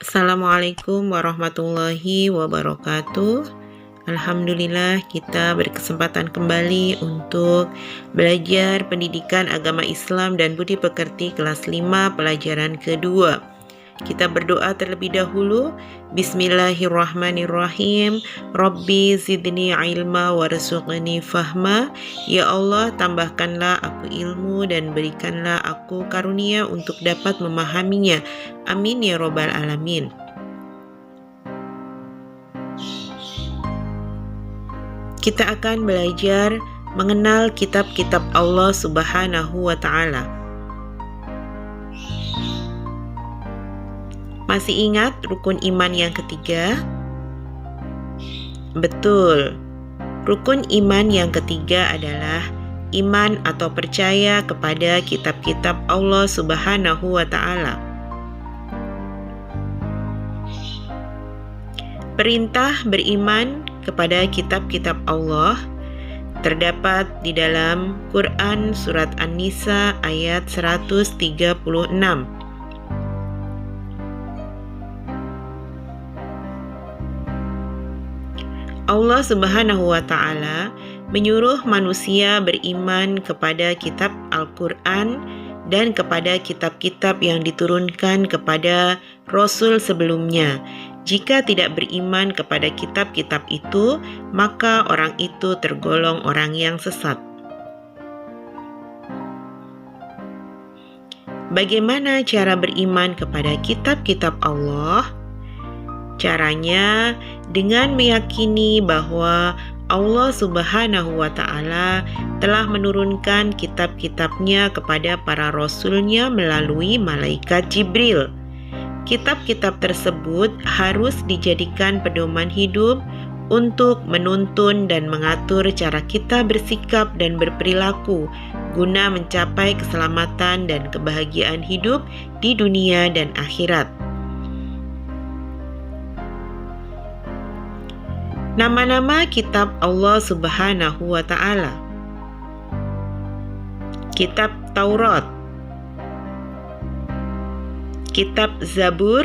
Assalamualaikum warahmatullahi wabarakatuh. Alhamdulillah kita berkesempatan kembali untuk belajar pendidikan agama Islam dan budi pekerti kelas 5 pelajaran kedua. Kita berdoa terlebih dahulu. Bismillahirrahmanirrahim. Rabbi zidni ilma warzuqni fahma. Ya Allah, tambahkanlah aku ilmu dan berikanlah aku karunia untuk dapat memahaminya. Amin ya robbal alamin. Kita akan belajar mengenal kitab-kitab Allah Subhanahu wa Ta'ala. Masih ingat rukun iman yang ketiga? Betul. Rukun iman yang ketiga adalah iman atau percaya kepada kitab-kitab Allah Subhanahu wa Ta'ala. Perintah beriman kepada kitab-kitab Allah terdapat di dalam Quran surat An-Nisa ayat 136. Allah Subhanahu wa Ta'ala menyuruh manusia beriman kepada kitab Al-Quran dan kepada kitab-kitab yang diturunkan kepada Rasul sebelumnya. Jika tidak beriman kepada kitab-kitab itu, maka orang itu tergolong orang yang sesat. Bagaimana cara beriman kepada kitab-kitab Allah? Caranya dengan meyakini bahwa Allah Subhanahu wa Ta'ala telah menurunkan kitab-kitabnya kepada para rasulnya melalui malaikat Jibril. Kitab-kitab tersebut harus dijadikan pedoman hidup untuk menuntun dan mengatur cara kita bersikap dan berperilaku guna mencapai keselamatan dan kebahagiaan hidup di dunia dan akhirat. Nama-nama kitab Allah Subhanahu wa Ta'ala. Kitab Taurat, Kitab Zabur,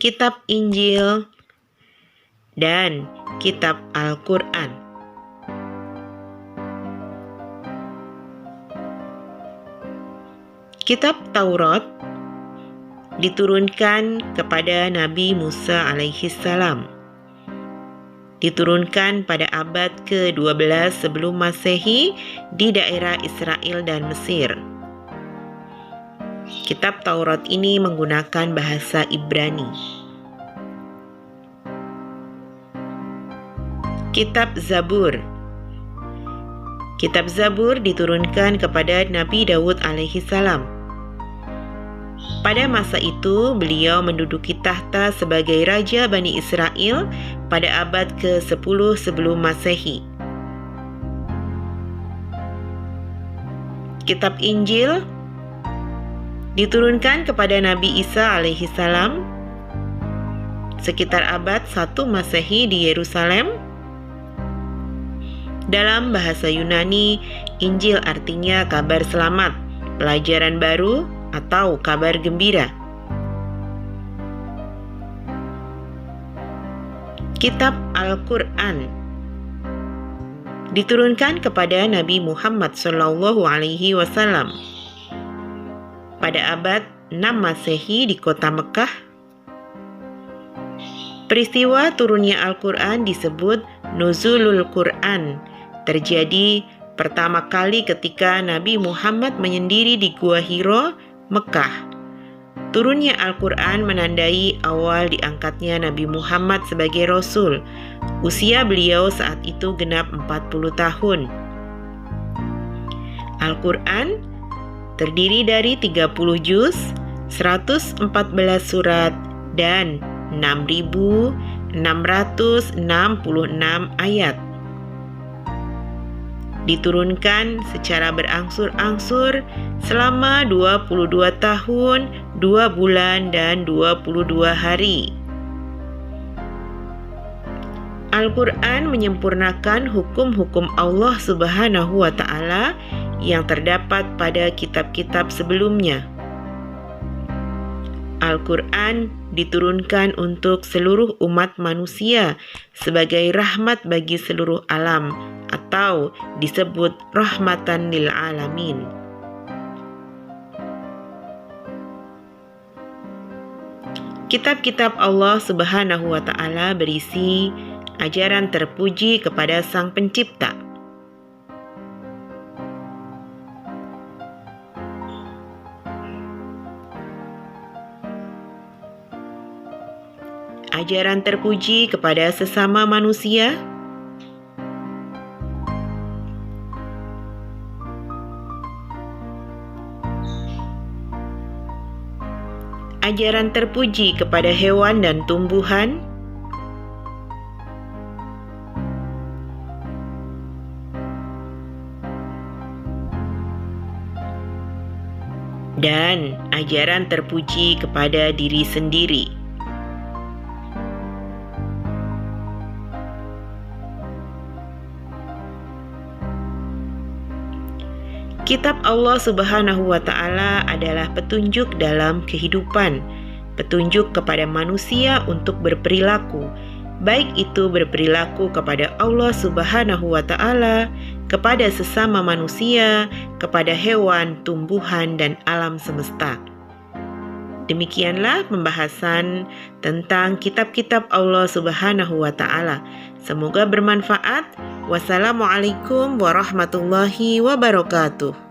Kitab Injil, dan Kitab Al-Quran. Kitab Taurat diturunkan kepada Nabi Musa alaihissalam. Diturunkan pada abad ke-12 sebelum Masehi di daerah Israel dan Mesir. Kitab Taurat ini menggunakan bahasa Ibrani. Kitab Zabur. Kitab Zabur diturunkan kepada Nabi Daud alaihissalam. Pada masa itu, beliau menduduki tahta sebagai Raja Bani Israel pada abad ke-10 sebelum Masehi. Kitab Injil diturunkan kepada Nabi Isa alaihissalam sekitar abad 1 Masehi di Yerusalem. Dalam bahasa Yunani, Injil artinya kabar selamat, pelajaran baru, atau kabar gembira. Kitab Al-Quran diturunkan kepada Nabi Muhammad SAW pada abad 6 Masehi di kota Mekah. Peristiwa turunnya Al-Quran disebut Nuzulul Quran, terjadi pertama kali ketika Nabi Muhammad menyendiri di Gua Hiro, Mekah. Turunnya Al-Quran menandai awal diangkatnya Nabi Muhammad sebagai Rasul. Usia beliau saat itu genap 40 tahun. Al-Quran terdiri dari 30 juz, 114 surat, dan 6.666 ayat. Diturunkan secara berangsur-angsur selama 22 tahun, 2 bulan, dan 22 hari. Al-Quran menyempurnakan hukum-hukum Allah Subhanahu wa Ta'ala yang terdapat pada kitab-kitab sebelumnya. Al-Quran diturunkan untuk seluruh umat manusia sebagai rahmat bagi seluruh alam atau disebut rahmatan lil alamin. Kitab-kitab Allah Subhanahu wa Ta'ala berisi ajaran terpuji kepada Sang Pencipta. Ajaran terpuji kepada sesama manusia, ajaran terpuji kepada hewan dan tumbuhan, dan ajaran terpuji kepada diri sendiri. Kitab Allah Subhanahu wa Ta'ala adalah petunjuk dalam kehidupan, petunjuk kepada manusia untuk berperilaku, baik itu berperilaku kepada Allah Subhanahu wa Ta'ala, kepada sesama manusia, kepada hewan, tumbuhan, dan alam semesta. Demikianlah pembahasan tentang kitab-kitab Allah Subhanahu wa Ta'ala. Semoga bermanfaat. Wassalamualaikum warahmatullahi wabarakatuh.